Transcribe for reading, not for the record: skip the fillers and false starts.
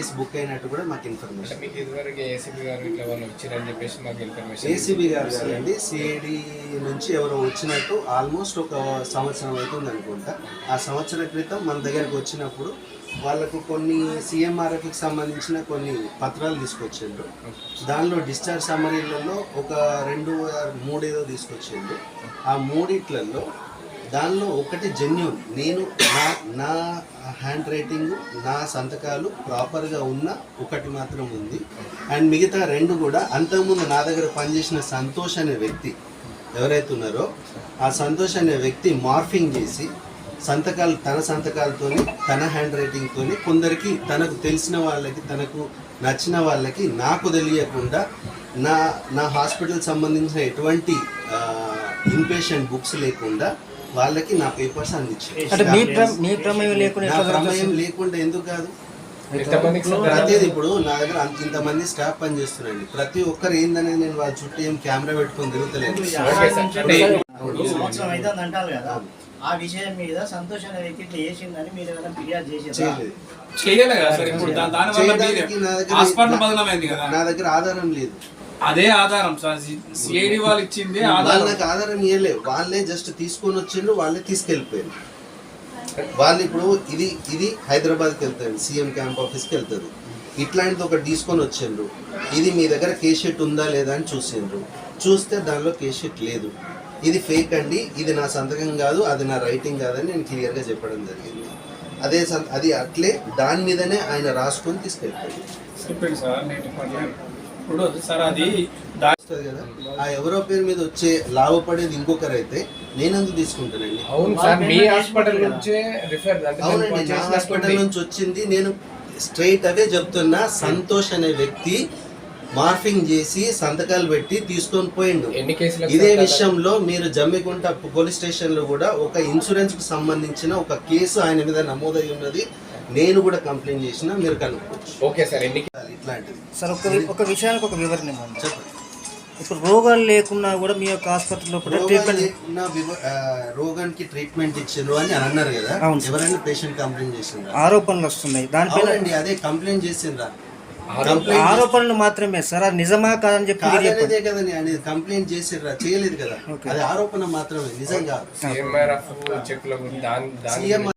Case book అయినట్టు కూడా మాకు ఇన్ఫర్మేషన్. ఏసీబీ గారు కాదండి, సిఐడి నుంచి ఎవరో వచ్చినట్టు ఆల్మోస్ట్ ఒక సంవత్సరం అవుతుంది అనుకుంటా. ఆ సంవత్సరం క్రితం మన దగ్గరకు వచ్చినప్పుడు వాళ్ళకు కొన్ని సిఎంఆర్ఎఫ్కి సంబంధించిన కొన్ని పత్రాలు తీసుకొచ్చిండ్రు. దానిలో డిశ్చార్జ్ సమ్మరీలలో ఒక 2-3 ఏదో తీసుకొచ్చిండ్రు. ఆ మూడిట్లలో దానిలో ఒకటి జెన్యూన్, నేను నా హ్యాండ్ రైటింగ్, నా సంతకాలు ప్రాపర్గా ఉన్న ఒకటి మాత్రం ఉంది. అండ్ మిగతా 2 కూడా అంతకుముందు నా దగ్గర పనిచేసిన సంతోష్ అనే వ్యక్తి ఎవరైతే ఉన్నారో ఆ సంతోష్ అనే వ్యక్తి మార్ఫింగ్ చేసి సంతకాలు, తన సంతకాలతోని, తన హ్యాండ్ రైటింగ్తోని కొందరికి, తనకు తెలిసిన వాళ్ళకి, తనకు నచ్చిన వాళ్ళకి, నాకు తెలియకుండా నా హాస్పిటల్ సంబంధించిన ఎటువంటి ఇన్పేషెంట్ బుక్స్ లేకుండా వాళ్ళకి నా పేపర్స్ అందించాను. ప్రమేయం లేకుండా ఎందుకు కాదు? ప్రతిది ఇప్పుడు నా దగ్గర ఇంతమంది స్టాఫ్ పని చేస్తున్నారండి. ప్రతి ఒక్కరు ఏందనేది నేను వాళ్ళ చుట్టూ ఏం కెమెరా పెట్టుకొని తిరుగుతలేదు. ఆ విషయం మీద సంతోష్ అనే వ్యక్తి ఇట్లా చేసిందని మీరు ఏమైనా ఫిర్యాదు చేసేది? నా దగ్గర ఆధారం లేదు. అదే ఆధారం సార్, సిఐడి వాళ్ళు ఇచ్చింది నాకు ఆధారం ఇవ్వలేదు. వాళ్ళే జస్ట్ తీసుకొని వచ్చిండ్రు, వాళ్ళే తీసుకెళ్ళిపోయారు. వాళ్ళు ఇప్పుడు ఇది హైదరాబాద్కి వెళ్తారు, సీఎం క్యాంప్ ఆఫీస్కి వెళ్తారు. ఇట్లాంటిది ఒకటి తీసుకొని వచ్చిండ్రు. ఇది మీ దగ్గర కేస్ షీట్ ఉందా లేదా అని చూసిండ్రు. చూస్తే దానిలో కేస్ షీట్ లేదు. ఇది ఫేక్ అండి, ఇది నా సంతకం కాదు, అది నా రైటింగ్ కాదని నేను క్లియర్గా చెప్పడం జరిగింది. అది అట్లే దాని మీదనే ఆయన రాసుకొని తీసుకెళ్ళిపోయాడు. చెప్పండి సార్, ఇప్పుడు సార్ అది కదా, ఆ ఎవరో పేరు మీద వచ్చే లాభపడేది ఇంకొకరైతే నేనెందుకు తీసుకుంటానండి? అవునండి, నా హాస్పిటల్ నుంచి వచ్చింది. నేను స్ట్రైట్ అవే చెప్తున్నా, సంతోష్ అనే వ్యక్తి మార్ఫింగ్ చేసి సంతకాలు పెట్టి తీసుకొని పోయిండు. ఇదే విషయంలో మీరు జమ్మికుంట పోలీస్ స్టేషన్ లో కూడా ఒక ఇన్సూరెన్స్ కు సంబంధించిన ఒక కేసు ఆయన మీద నమోదై ఉన్నది. నేను కూడా కంప్లైంట్ చేసిన, మీరు కనుక్కోవచ్చు. ఓకే సార్, ఇట్లాంటిది సార్ ఒక విషయానికి ఒక వివరణ చెప్పండి. ఇప్పుడు రోగాలు లేకున్నా కూడా మీ యొక్క హాస్పిటల్లో రోగానికి ట్రీట్మెంట్ ఇచ్చారు అని అన్నారు కదా, ఎవరైనా పేషెంట్ కంప్లైంట్ చేసిండ్రు? ఆరోపణలు వస్తున్నాయి దానిపైన. అదే కంప్లైంట్ చేసిండ్రా? ఆరోపణలు మాత్రమే సార్, అది నిజమా కాదని చెప్పి కదండి అనేది. కంప్లైంట్ చేసిర్రా? చేయలేదు కదా, అది ఆరోపణ మాత్రమే, నిజంగా.